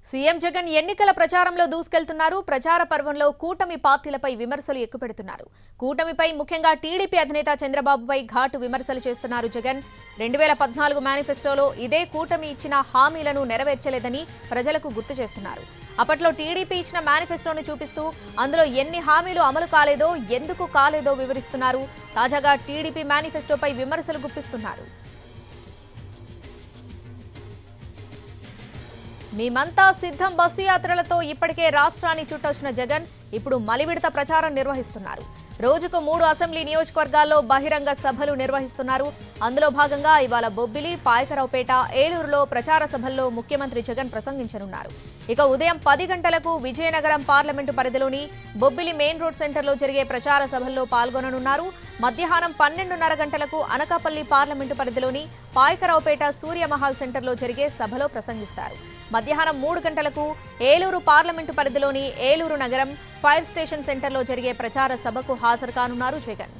CM Jagan ఎన్నికల ప్రచారంలో దూసుకెళ్తున్నారు. ప్రచార పర్వంలో కూటమి పార్టీలపై విమర్శలు ఎక్కుపెడుతున్నారు. కూటమిపై ముఖ్యంగా టీడీపీ అధినేత చంద్రబాబుపై ఘాటు విమర్శలు చేస్తున్నారు జగన్. 2014 మేనిఫెస్టోలో ఇదే కూటమి ఇచ్చిన హామీలను నెరవేర్చలేదని ప్రజలకు గుర్తు చేస్తున్నారు. అప్పట్లో టీడీపీ ఇచ్చిన మేనిఫెస్టోను చూపిస్తూ అందులో ఎన్ని హామీలు అమలు కాలేదో, ఎందుకు కాలేదో వివరిస్తున్నారు. తాజాగా టీడీపీ మేనిఫెస్టోపై విమర్శలు గుప్పిస్తున్నారు. మేమంతా సిద్ధం బస్సు యాత్రలతో ఇప్పటికే రాష్ట్రాన్ని చుట్టొచ్చిన జగన్ ఇప్పుడు మలివిడత ప్రచారం నిర్వహిస్తున్నారు. రోజుకు 3 అసెంబ్లీ నియోజకవర్గాల్లో బహిరంగ సభలు నిర్వహిస్తున్నారు. అందులో భాగంగా ఇవాళ బొబ్బిలి, పాయకరావుపేట, ఏలూరులో ప్రచార సభల్లో ముఖ్యమంత్రి జగన్ ప్రసంగించనున్నారు. ఇక ఉదయం 10 గంటలకు విజయనగరం పార్లమెంటు పరిధిలోని బొబ్బిలి మెయిన్ రోడ్ సెంటర్లో జరిగే ప్రచార సభల్లో పాల్గొననున్నారు. మధ్యాహ్నం 12:30 గంటలకు అనకాపల్లి పార్లమెంటు పరిధిలోని పాయకరావుపేట సూర్యమహల్ సెంటర్లో జరిగే సభలో ప్రసంగిస్తారు. మధ్యాహ్నం 3 గంటలకు ఏలూరు పార్లమెంటు పరిధిలోని ఏలూరు నగరం ఫైర్ స్టేషన్ సెంటర్లో జరిగే ప్రచార సభకు హాజరు కానున్నారు జగన్.